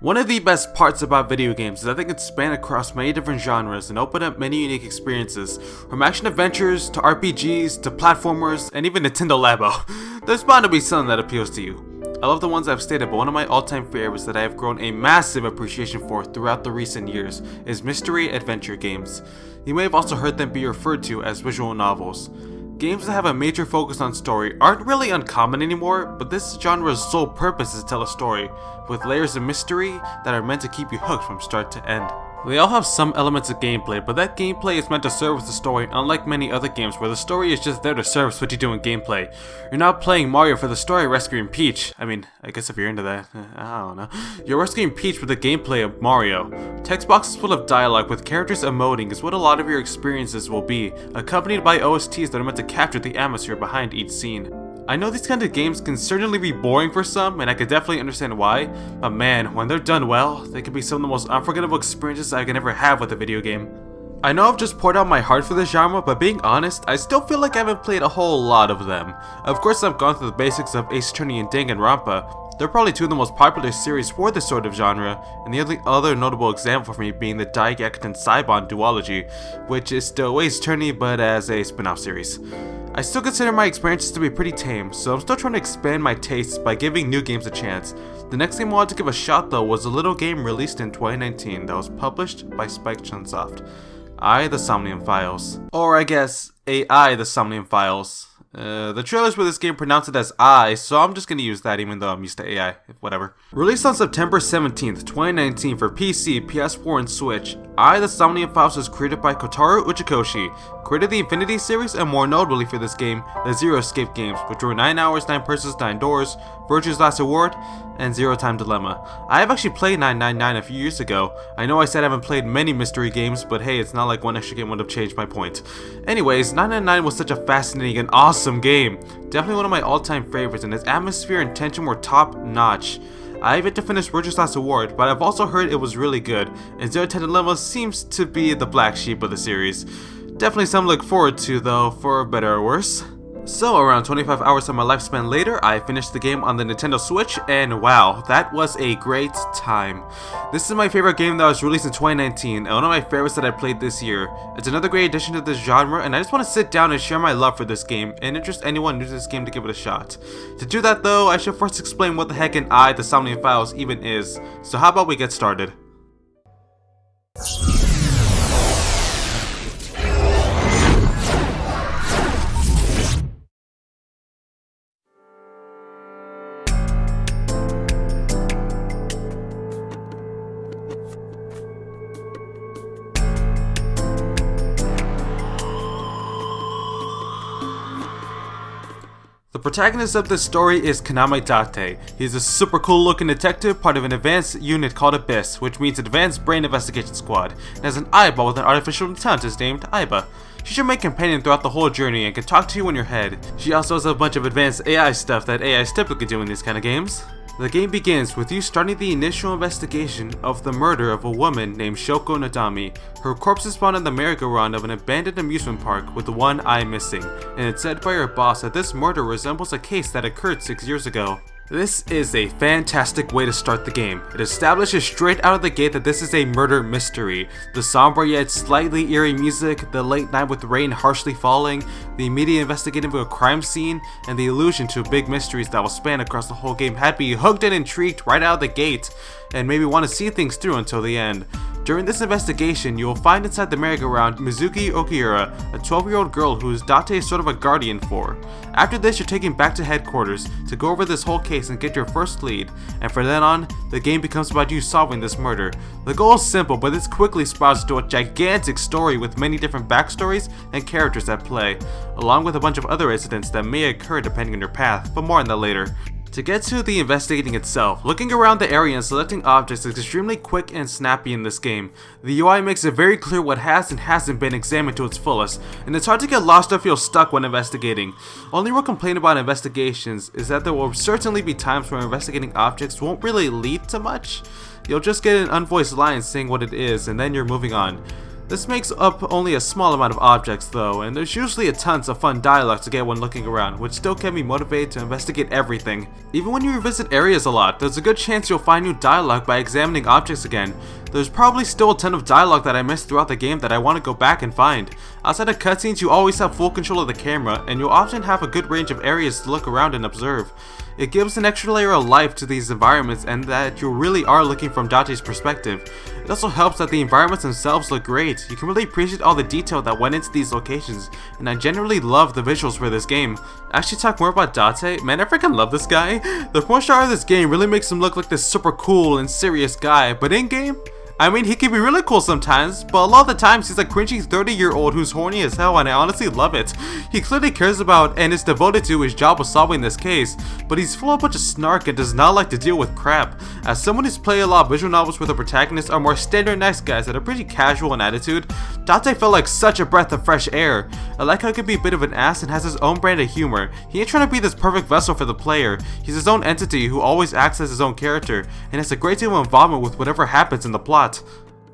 One of the best parts about video games is that they can span across many different genres and open up many unique experiences, from action adventures to RPGs to platformers and even Nintendo Labo. There's bound to be something that appeals to you. I love the ones I've stated, but one of my all-time favorites that I have grown a massive appreciation for throughout the recent years is mystery adventure games. You may have also heard them be referred to as visual novels. Games that have a major focus on story aren't really uncommon anymore, but this genre's sole purpose is to tell a story, with layers of mystery that are meant to keep you hooked from start to end. They all have some elements of gameplay, but that gameplay is meant to service the story, unlike many other games where the story is just there to service what you do in gameplay. You're not playing Mario for the story rescuing Peach. I mean, I guess if you're into that, I don't know. You're rescuing Peach with the gameplay of Mario. Text boxes full of dialogue with characters emoting is what a lot of your experiences will be, accompanied by OSTs that are meant to capture the atmosphere behind each scene. I know these kind of games can certainly be boring for some, and I can definitely understand why, but man, when they're done well, they can be some of the most unforgettable experiences I can ever have with a video game. I know I've just poured out my heart for this genre, but being honest, I still feel like I haven't played a whole lot of them. Of course, I've gone through the basics of Ace Attorney and Danganronpa. They're probably two of the most popular series for this sort of genre, and the only other notable example for me being the Daigyakuten and Saibon duology, which is still Ace Attorney but as a spin-off series. I still consider my experiences to be pretty tame, so I'm still trying to expand my tastes by giving new games a chance. The next game I wanted to give a shot though was a little game released in 2019 that was published by Spike Chunsoft. The Somnium Files. Or I guess, AI The Somnium Files. The trailers for this game pronounce it as so I'm just gonna use that even though I'm used to AI, whatever. Released on September 17th, 2019 for PC, PS4, and Switch, The Somnium Files was created by Kotaro Uchikoshi, created the Infinity series, and more notably for this game, the Zero Escape games, which were 9 Hours, 9 Persons, 9 Doors, Virtue's Last Reward, and Zero Time Dilemma. I have actually played 999 a few years ago. I know I said I haven't played many mystery games, but hey, it's not like one extra game would have changed my point. Anyways, 999 was such a fascinating and awesome game. Definitely one of my all-time favorites, and its atmosphere and tension were top-notch. I have yet to finish Virtue's Last Reward, but I've also heard it was really good, and Zero Time Dilemma seems to be the black sheep of the series. Definitely something to look forward to though, for better or worse. So around 25 hours of my lifespan later, I finished the game on the Nintendo Switch, and wow, that was a great time. This is my favorite game that was released in 2019, and one of my favorites that I played this year. It's another great addition to this genre, and I just want to sit down and share my love for this game, and interest anyone new to this game to give it a shot. To do that though, I should first explain what the heck an The Somnium Files even is, so how about we get started. The protagonist of this story is Kaname Date. He's a super cool looking detective, part of an advanced unit called Abyss, which means Advanced Brain Investigation Squad, and has an eyeball with an artificial intelligence named Aiba. She's your main companion throughout the whole journey and can talk to you in your head. She also has a bunch of advanced AI stuff that AIs typically do in these kind of games. The game begins with you starting the initial investigation of the murder of a woman named Shoko Nadami. Her corpse is found in the merry-go-round of an abandoned amusement park with one eye missing, and it's said by her boss that this murder resembles a case that occurred 6 years ago. This is a fantastic way to start the game. It establishes straight out of the gate that this is a murder mystery. The somber yet slightly eerie music, the late night with rain harshly falling, the immediate investigating of a crime scene, and the allusion to big mysteries that will span across the whole game had me hooked and intrigued right out of the gate, and made me want to see things through until the end. During this investigation, you will find inside the merry-go-round Mizuki Okiura, a 12-year-old girl who Date is sort of a guardian for. After this, you're taken back to headquarters to go over this whole case and get your first lead, and from then on, the game becomes about you solving this murder. The goal is simple, but this quickly sprouts into a gigantic story with many different backstories and characters at play, along with a bunch of other incidents that may occur depending on your path, but more on that later. To get to the investigating itself, looking around the area and selecting objects is extremely quick and snappy in this game. The UI makes it very clear what has and hasn't been examined to its fullest, and it's hard to get lost or feel stuck when investigating. Only real complaint about investigations is that there will certainly be times where investigating objects won't really lead to much. You'll just get an unvoiced line saying what it is, and then you're moving on. This makes up only a small amount of objects though, and there's usually a tons of fun dialogue to get when looking around, which still can be motivated to investigate everything. Even when you revisit areas a lot, there's a good chance you'll find new dialogue by examining objects again. There's probably still a ton of dialogue that I missed throughout the game that I want to go back and find. Outside of cutscenes, you always have full control of the camera, and you'll often have a good range of areas to look around and observe. It gives an extra layer of life to these environments and that you really are looking from Date's perspective. It also helps that the environments themselves look great. You can really appreciate all the detail that went into these locations, and I generally love the visuals for this game. Actually, talk more about Date, man, I freaking love this guy. The motion art of this game really makes him look like this super cool and serious guy, but in game, I mean, he can be really cool sometimes, but a lot of the times he's a cringy 30-year-old who's horny as hell, and I honestly love it. He clearly cares about and is devoted to his job of solving this case, but he's full of a bunch of snark and does not like to deal with crap. As someone who's played a lot of visual novels where the protagonists are more standard nice guys that are pretty casual in attitude, Date felt like such a breath of fresh air. I like how he can be a bit of an ass and has his own brand of humor. He ain't trying to be this perfect vessel for the player. He's his own entity who always acts as his own character, and has a great deal of involvement with whatever happens in the plot.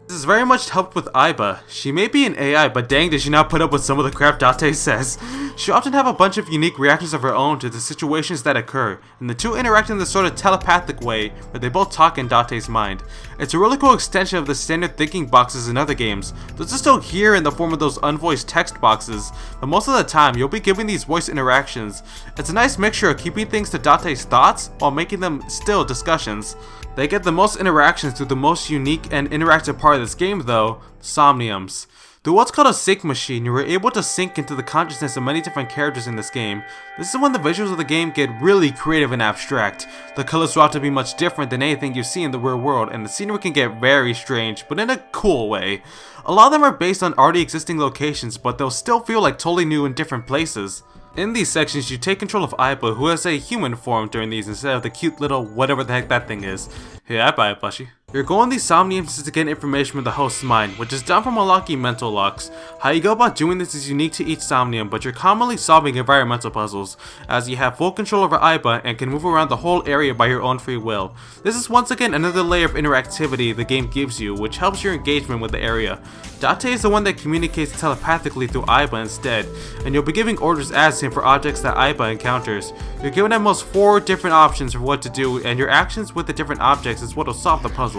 This is very much helped with Aiba. She may be an AI, but dang does she not put up with some of the crap Date says. She often have a bunch of unique reactions of her own to the situations that occur, and the two interact in this sort of telepathic way where they both talk in Date's mind. It's a really cool extension of the standard thinking boxes in other games. Those are still here in the form of those unvoiced text boxes, but most of the time you'll be giving these voice interactions. It's a nice mixture of keeping things to Date's thoughts while making them still discussions. They get the most interactions through the most unique and interactive part of this game though, Somniums. Through what's called a sync machine, you are able to sync into the consciousness of many different characters in this game. This is when the visuals of the game get really creative and abstract. The colors will have to be much different than anything you see in the real world, and the scenery can get very strange, but in a cool way. A lot of them are based on already existing locations, but they'll still feel like totally new in different places. In these sections, you take control of Aiba, who has a human form during these instead of the cute little whatever the heck that thing is. Hey, Aiba, plushie. Your goal in these Somniums is to get information from the host's mind, which is done from unlocking mental locks. How you go about doing this is unique to each Somnium, but you're commonly solving environmental puzzles, as you have full control over Aiba and can move around the whole area by your own free will. This is once again another layer of interactivity the game gives you, which helps your engagement with the area. Date is the one that communicates telepathically through Aiba instead, and you'll be giving orders as him for objects that Aiba encounters. You're given at most 4 different options for what to do, and your actions with the different objects is what will solve the puzzles.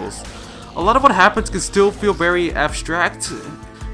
A lot of what happens can still feel very abstract.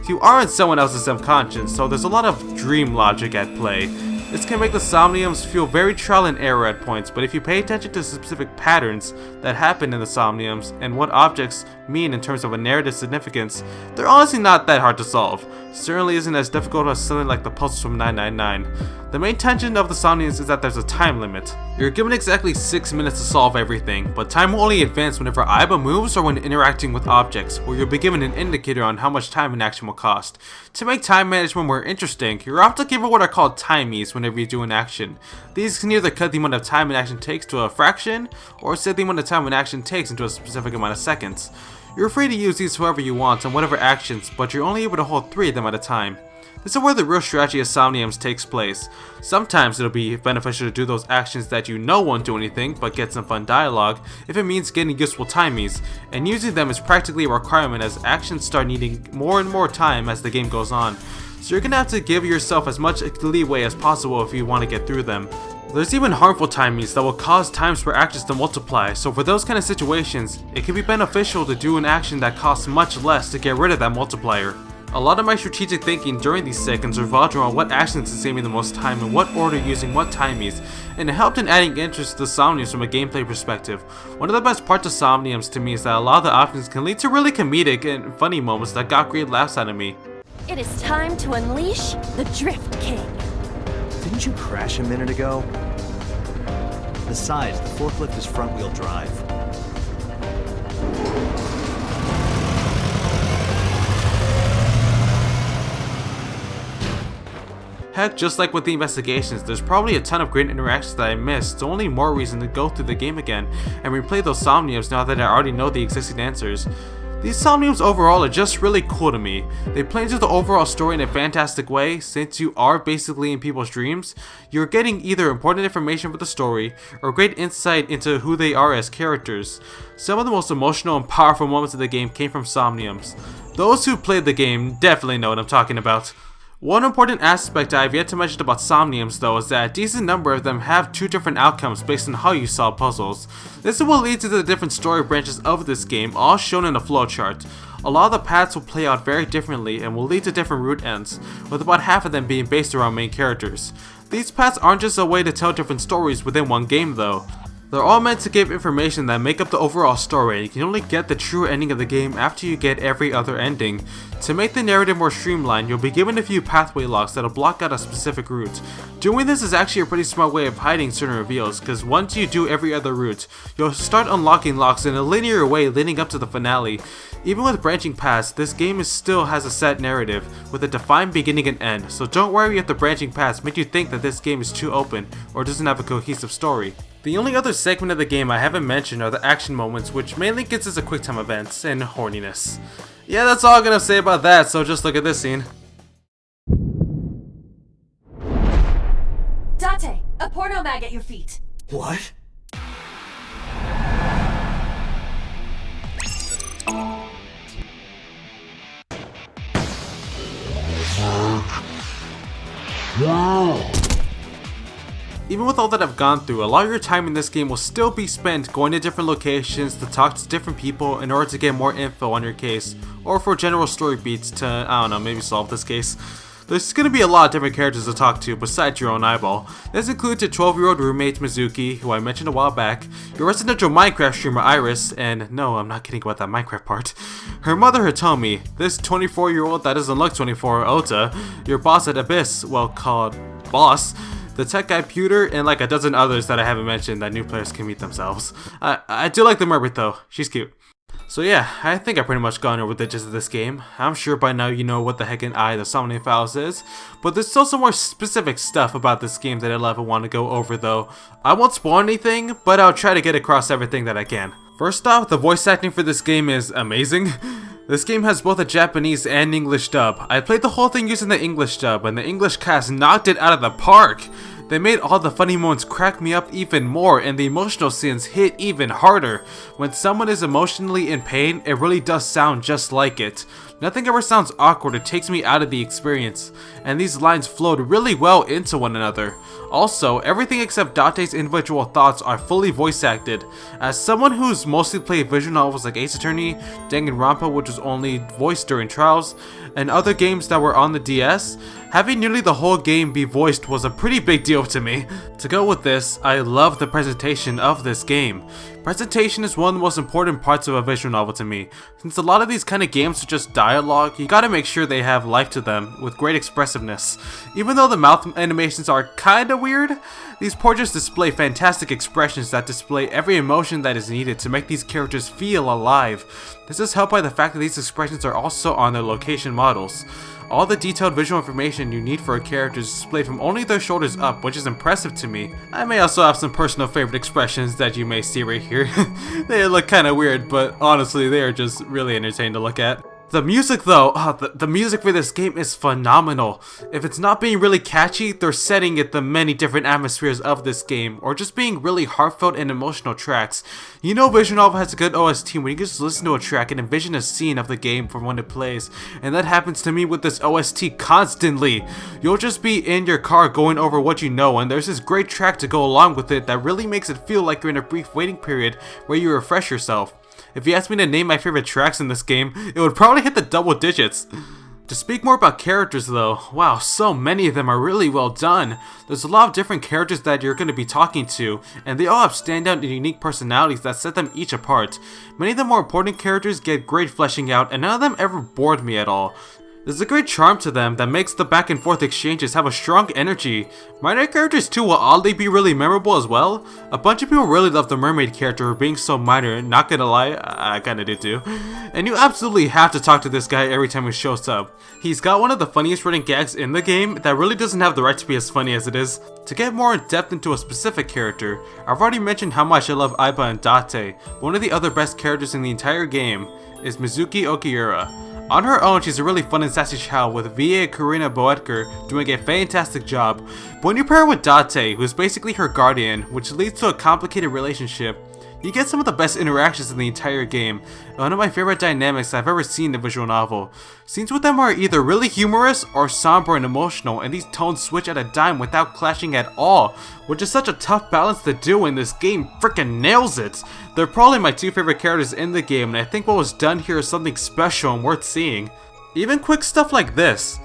You are in someone else's subconscious, so there's a lot of dream logic at play. This can make the Somniums feel very trial and error at points, but if you pay attention to specific patterns that happen in the Somniums and what objects mean in terms of a narrative significance, they're honestly not that hard to solve. Certainly isn't as difficult as something like the puzzles from 999. The main tension of the Somniums is that there's a time limit. You're given exactly 6 minutes to solve everything, but time will only advance whenever Aiba moves or when interacting with objects, where you'll be given an indicator on how much time an action will cost. To make time management more interesting, you're often given what are called timies whenever you do an action. These can either cut the amount of time an action takes to a fraction, or set the amount of time an action takes into a specific amount of seconds. You're free to use these however you want on whatever actions, but you're only able to hold 3 of them at a time. This is where the real strategy of Somniums takes place. Sometimes it'll be beneficial to do those actions that you know won't do anything but get some fun dialogue if it means getting useful timies, and using them is practically a requirement as actions start needing more and more time as the game goes on. So you're gonna have to give yourself as much leeway as possible if you want to get through them. There's even harmful timies that will cause times for actions to multiply, so for those kind of situations, it can be beneficial to do an action that costs much less to get rid of that multiplier. A lot of my strategic thinking during these seconds revolved around what actions to save me the most time and what order using what timies, and it helped in adding interest to the Somniums from a gameplay perspective. One of the best parts of Somniums to me is that a lot of the options can lead to really comedic and funny moments that got great laughs out of me. It is time to unleash the Drift King. Didn't you crash a minute ago? Besides, the forklift is front-wheel drive. Heck, just like with the investigations, there's probably a ton of great interactions that I missed, so only more reason to go through the game again and replay those Somniums now that I already know the existing answers. These Somniums overall are just really cool to me. They play into the overall story in a fantastic way. Since you are basically in people's dreams, you're getting either important information for the story or great insight into who they are as characters. Some of the most emotional and powerful moments of the game came from Somniums. Those who played the game definitely know what I'm talking about. One important aspect I have yet to mention about Somniums though is that a decent number of them have two different outcomes based on how you solve puzzles. This is what leads to the different story branches of this game, all shown in a flowchart. A lot of the paths will play out very differently and will lead to different route ends, with about half of them being based around main characters. These paths aren't just a way to tell different stories within one game though. They're all meant to give information that make up the overall story, and you can only get the true ending of the game after you get every other ending. To make the narrative more streamlined, you'll be given a few pathway locks that'll block out a specific route. Doing this is actually a pretty smart way of hiding certain reveals, because once you do every other route, you'll start unlocking locks in a linear way leading up to the finale. Even with branching paths, this game still has a set narrative, with a defined beginning and end, so don't worry if the branching paths make you think that this game is too open, or doesn't have a cohesive story. The only other segment of the game I haven't mentioned are the action moments, which mainly consists of QuickTime events and horniness. Yeah, that's all I'm gonna say about that, so just look at this scene. Date, a porno mag at your feet. What? Even with all that I've gone through, a lot of your time in this game will still be spent going to different locations to talk to different people in order to get more info on your case, or for general story beats to, I don't know, maybe solve this case. There's going to be a lot of different characters to talk to besides your own eyeball. This includes your 12-year-old roommate Mizuki, who I mentioned a while back, your residential Minecraft streamer Iris, and no, I'm not kidding about that Minecraft part, her mother Hitomi, this 24-year-old that doesn't look 24 Ota, your boss at Abyss, well called boss, the tech guy Pewter, and like a dozen others that I haven't mentioned that new players can meet themselves. I do like the mermaid though, she's cute. So yeah, I think I've pretty much gone over the gist of this game. I'm sure by now you know what the heck an Eye of the Somnium Files is, but there's still some more specific stuff about this game that I'll ever want to go over though. I won't spoil anything, but I'll try to get across everything that I can. First off, the voice acting for this game is amazing. This game has both a Japanese and English dub. I played the whole thing using the English dub, and the English cast knocked it out of the park. They made all the funny moments crack me up even more, and the emotional scenes hit even harder. When someone is emotionally in pain, it really does sound just like it. Nothing ever sounds awkward or takes me out of the experience, and these lines flowed really well into one another. Also, everything except Date's individual thoughts are fully voice acted. As someone who's mostly played visual novels like Ace Attorney, Danganronpa, which was only voiced during trials, and other games that were on the DS, having nearly the whole game be voiced was a pretty big deal to me. To go with this, I love the presentation of this game. Presentation is one of the most important parts of a visual novel to me. Since a lot of these kind of games are just dialogue, you gotta make sure they have life to them, with great expressiveness. Even though the mouth animations are kinda weird, these portraits display fantastic expressions that display every emotion that is needed to make these characters feel alive. This is helped by the fact that these expressions are also on their location models. All the detailed visual information you need for a character is displayed from only their shoulders up, which is impressive to me. I may also have some personal favorite expressions that you may see right here. They look kinda weird, but honestly they are just really entertaining to look at. The music though, the music for this game is phenomenal. If it's not being really catchy, they're setting it the many different atmospheres of this game, or just being really heartfelt and emotional tracks. You know visual novel has a good OST when you can just listen to a track and envision a scene of the game from when it plays, and that happens to me with this OST constantly. You'll just be in your car going over what you know, and there's this great track to go along with it that really makes it feel like you're in a brief waiting period where you refresh yourself. If you asked me to name my favorite tracks in this game, it would probably hit the double digits. To speak more about characters though, wow, so many of them are really well done. There's a lot of different characters that you're going to be talking to, and they all have standout and unique personalities that set them each apart. Many of the more important characters get great fleshing out, and none of them ever bored me at all. There's a great charm to them that makes the back and forth exchanges have a strong energy. Minor characters too will oddly be really memorable as well. A bunch of people really love the mermaid character for being so minor, not gonna lie, I kinda did too. And you absolutely have to talk to this guy every time he shows up. He's got one of the funniest running gags in the game that really doesn't have the right to be as funny as it is. To get more in depth into a specific character, I've already mentioned how much I love Aiba and Date, but one of the other best characters in the entire game is Mizuki Okiura. On her own, she's a really fun and sassy child with VA Karina Boetker doing a fantastic job, but when you pair her with Date, who's basically her guardian, which leads to a complicated relationship, you get some of the best interactions in the entire game, and one of my favorite dynamics I've ever seen in a visual novel. Scenes with them are either really humorous or somber and emotional, and these tones switch at a dime without clashing at all, which is such a tough balance to do, and this game frickin' nails it. They're probably my two favorite characters in the game, and I think what was done here is something special and worth seeing. Even quick stuff like this.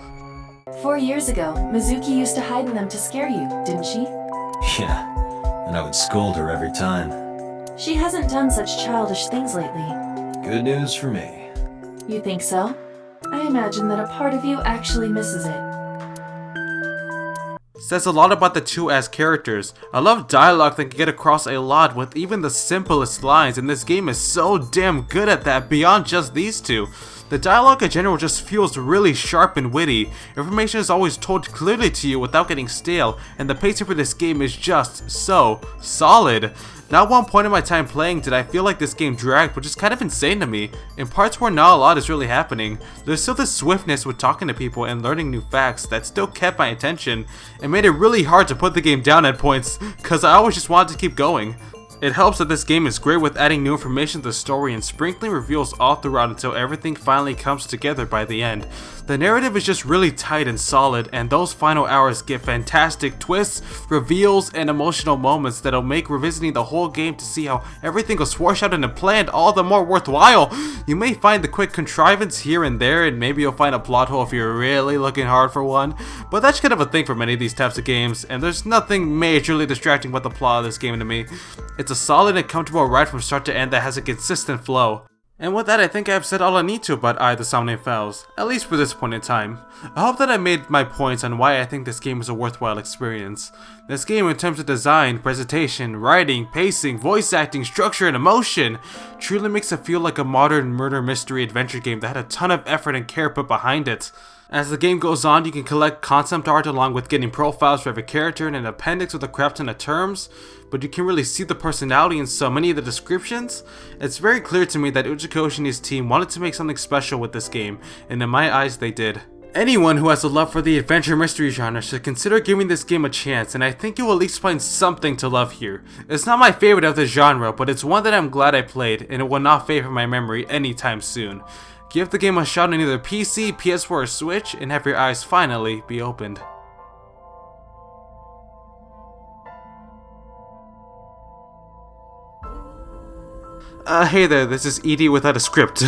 4 years ago, Mizuki used to hide in them to scare you, didn't she? Yeah, and I would scold her every time. She hasn't done such childish things lately. Good news for me. You think so? I imagine that a part of you actually misses it. Says a lot about the two as characters. I love dialogue that can get across a lot with even the simplest lines, and this game is so damn good at that beyond just these two. The dialogue in general just feels really sharp and witty. Information is always told clearly to you without getting stale, and the pacing for this game is just so solid. Not one point in my time playing did I feel like this game dragged, which is kind of insane to me. In parts where not a lot is really happening, there's still this swiftness with talking to people and learning new facts that still kept my attention and made it really hard to put the game down at points, cause I always just wanted to keep going. It helps that this game is great with adding new information to the story and sprinkling reveals all throughout until everything finally comes together by the end. The narrative is just really tight and solid, and those final hours give fantastic twists, reveals, and emotional moments that'll make revisiting the whole game to see how everything was foreshadowed and planned all the more worthwhile. You may find the quick contrivance here and there, and maybe you'll find a plot hole if you're really looking hard for one, but that's kind of a thing for many of these types of games, and there's nothing majorly distracting about the plot of this game to me. It's a solid and comfortable ride from start to end that has a consistent flow. And with that, I think I've said all I need to about the Somnium Files, at least for this point in time. I hope that I made my points on why I think this game is a worthwhile experience. This game, in terms of design, presentation, writing, pacing, voice acting, structure, and emotion, truly makes it feel like a modern murder mystery adventure game that had a ton of effort and care put behind it. As the game goes on, you can collect concept art along with getting profiles for every character and an appendix with a crap ton of terms, but you can really see the personality in so many of the descriptions. It's very clear to me that Uchikoshi and his team wanted to make something special with this game, and in my eyes they did. Anyone who has a love for the adventure mystery genre should consider giving this game a chance, and I think you will at least find something to love here. It's not my favorite of the genre, but it's one that I'm glad I played, and it will not fade from my memory anytime soon. Give the game a shot on either PC, PS4, or Switch, and have your eyes finally be opened. Hey there, this is Edie without a script.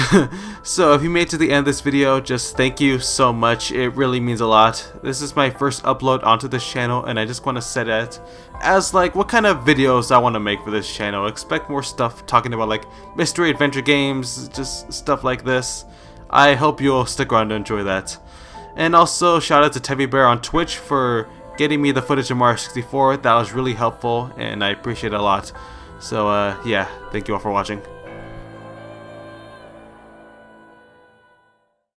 So if you made it to the end of this video, just thank you so much, it really means a lot. This is my first upload onto this channel, and I just want to set it as like what kind of videos I want to make for this channel. Expect more stuff talking about like mystery adventure games, just stuff like this. I hope you'll stick around to enjoy that. And also shout out to Tevi Bear on Twitch for getting me the footage of Mario 64. That was really helpful and I appreciate it a lot. So yeah, thank you all for watching.